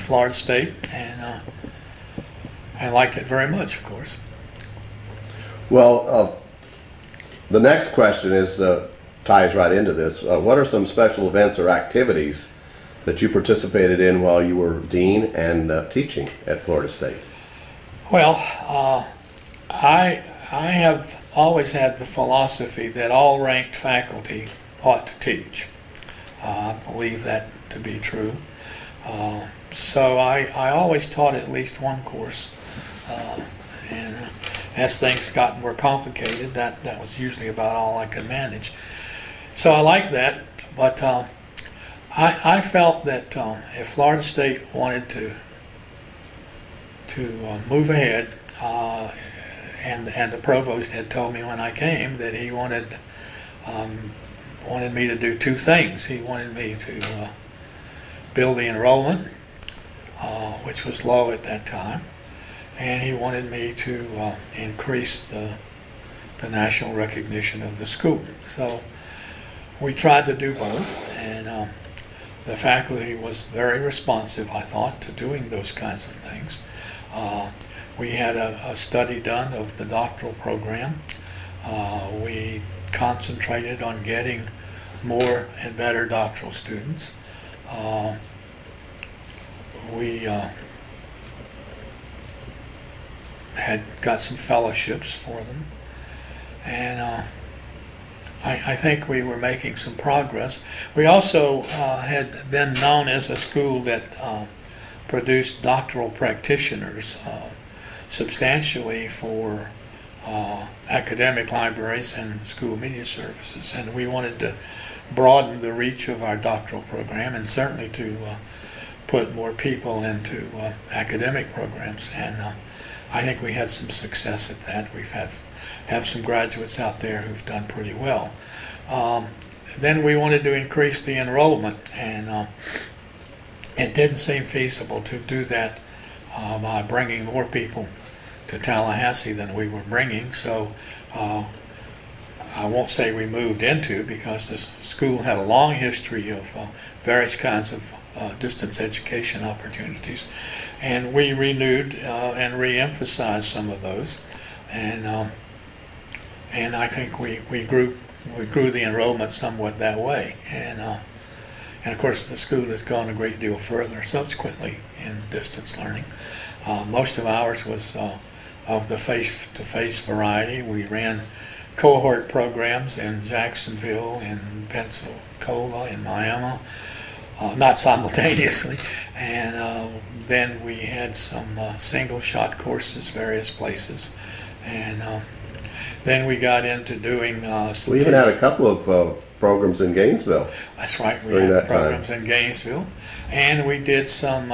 Florida State, and I liked it very much, of course. Well, the next question is ties right into this. What are some special events or activities that you participated in while you were dean and teaching at Florida State? Well, I have always had the philosophy that all ranked faculty ought to teach. I believe that to be true. So I always taught at least one course, and as things got more complicated, that was usually about all I could manage. So I like that, but I felt that if Florida State wanted to move ahead, and the provost had told me when I came that he wanted me to do two things. He wanted me to build the enrollment, which was low at that time, and he wanted me to increase the national recognition of the school. So we tried to do both, and the faculty was very responsive, I thought, to doing those kinds of things. We had a study done of the doctoral program. We concentrated on getting more and better doctoral students. We had got some fellowships for them, and I think we were making some progress. We also had been known as a school that produced doctoral practitioners substantially for academic libraries and school media services, and we wanted to broaden the reach of our doctoral program and certainly to put more people into academic programs, and I think we had some success at that. We've have some graduates out there who've done pretty well. Then we wanted to increase the enrollment, and it didn't seem feasible to do that by bringing more people to Tallahassee than we were bringing. So I won't say we moved into, because this school had a long history of various kinds of distance education opportunities, and we renewed and re-emphasized some of those, and I think we grew the enrollment somewhat that way, and of course the school has gone a great deal further subsequently in distance learning. Most of ours was of the face-to-face variety. We ran cohort programs in Jacksonville, in Pensacola, in Miami, not simultaneously, and then we had some single shot courses various places, and then we got into doing We even had a couple of programs in Gainesville. That's right, we during had that programs time. in Gainesville, and we did some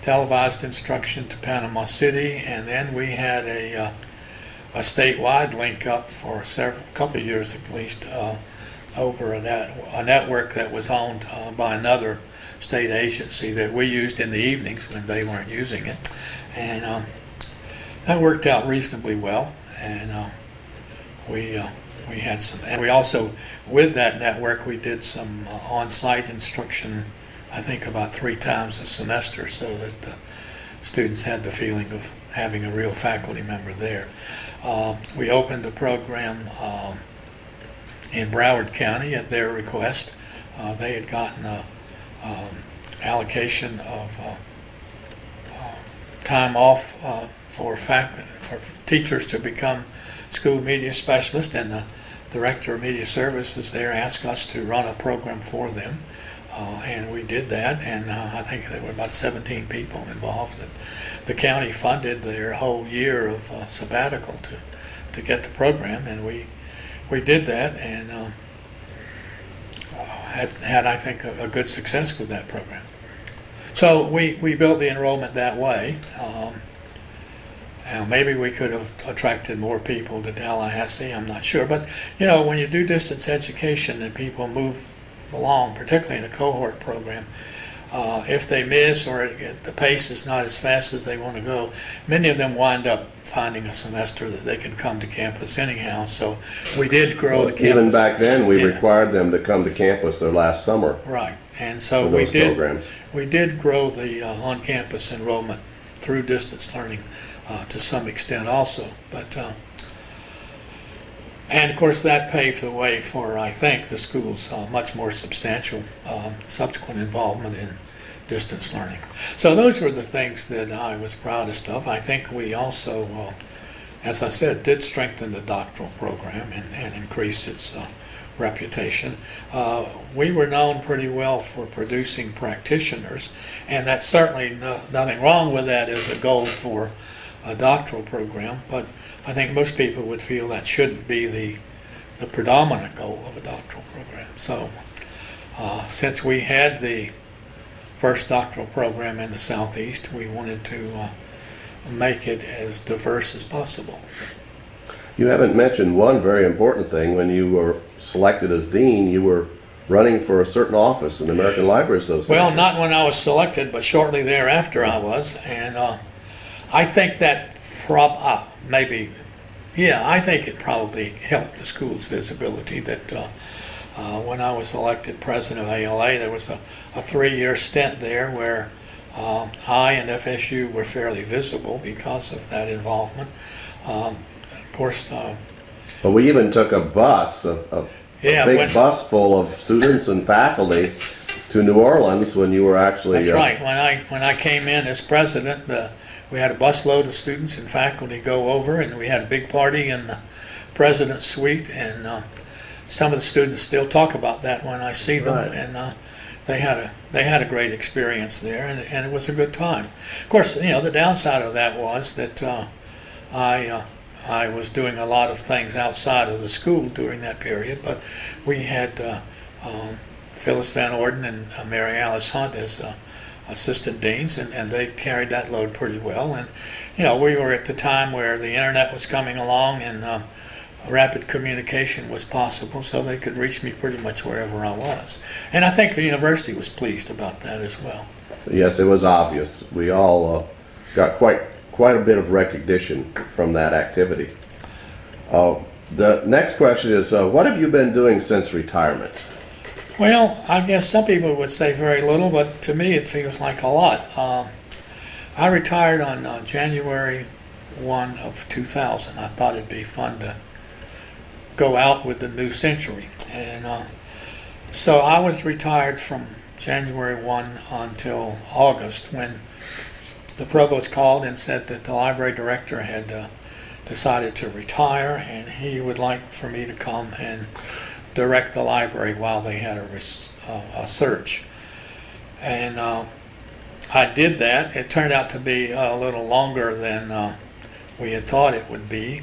televised instruction to Panama City, and then we had a statewide link up for a couple of years at least, over a network that was owned by another state agency that we used in the evenings when they weren't using it, and that worked out reasonably well, and we had some, and we also, with that network, we did some on-site instruction, I think about 3 times a semester, so that the students had the feeling of having a real faculty member there. We opened a program in Broward County at their request. They had gotten a allocation of time off for teachers to become school media specialists, and the director of media services there asked us to run a program for them, and we did that, and I think there were about 17 people involved. The county funded their whole year of sabbatical to get the program, and we did that, and had I think a good success with that program. So we built the enrollment that way. Maybe we could have attracted more people to Tallahassee, I'm not sure. But, when you do distance education and people move along, particularly in a cohort program, if they miss or the pace is not as fast as they want to go, many of them wind up finding a semester that they can come to campus anyhow. So we did grow the campus. Even back then, we Yeah. required them to come to campus their last summer Right, and so for we those did. programs. We did grow the on-campus enrollment through distance learning to some extent also, but and of course that paved the way for, I think, the school's much more substantial subsequent involvement in distance learning. So those were the things that I was proudest of. I think we also, as I said, did strengthen the doctoral program and increase its reputation. We were known pretty well for producing practitioners, and that's certainly nothing wrong with that as a goal for a doctoral program, but I think most people would feel that shouldn't be the predominant goal of a doctoral program. So since we had the first doctoral program in the Southeast, we wanted to make it as diverse as possible. You haven't mentioned one very important thing. When you were selected as dean, you were running for a certain office in the American Library Association. Well, not when I was selected, but shortly thereafter I was, and I think that I think it probably helped the school's visibility that when I was elected president of ALA, there was a 3-year stint there where I and FSU were fairly visible because of that involvement. Of course, But we even took a bus, a big bus full of students and faculty to New Orleans when you were actually... That's right. When I came in as president, we had a busload of students and faculty go over, and we had a big party in the president's suite, and some of the students still talk about that when I see them, Right. and they had a great experience there, and it was a good time. Of course, the downside of that was that I was doing a lot of things outside of the school during that period, but we had Phyllis Van Orden and Mary Alice Hunt as assistant deans, and they carried that load pretty well. And we were at the time where the internet was coming along and rapid communication was possible, so they could reach me pretty much wherever I was. And I think the university was pleased about that as well. Yes, it was obvious. We all got quite a bit of recognition from that activity. The next question is, what have you been doing since retirement? Well, I guess some people would say very little, but to me it feels like a lot. I retired on January 1 of 2000. I thought it'd be fun to go out with the new century. And so I was retired from January 1 until August, when the provost called and said that the library director had decided to retire, and he would like for me to come and direct the library while they had a search. And I did that. It turned out to be a little longer than we had thought it would be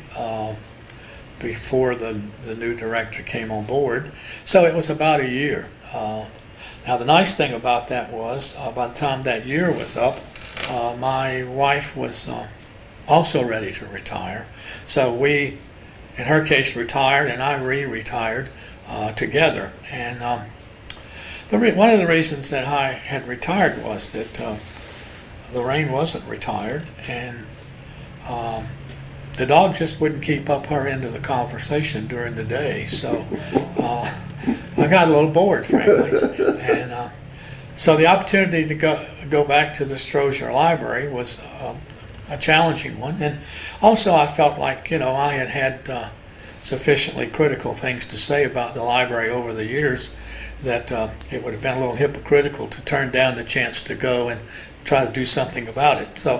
before the new director came on board. So it was about a year. Now the nice thing about that was, by the time that year was up, my wife was also ready to retire. So we, in her case, retired, and I retired together. And one of the reasons that I had retired was that Lorraine wasn't retired, and the dog just wouldn't keep up her end of the conversation during the day. So I got a little bored, frankly. And so the opportunity to go back to the Strozier Library was a challenging one. And also I felt like, I had sufficiently critical things to say about the library over the years that it would have been a little hypocritical to turn down the chance to go and try to do something about it. So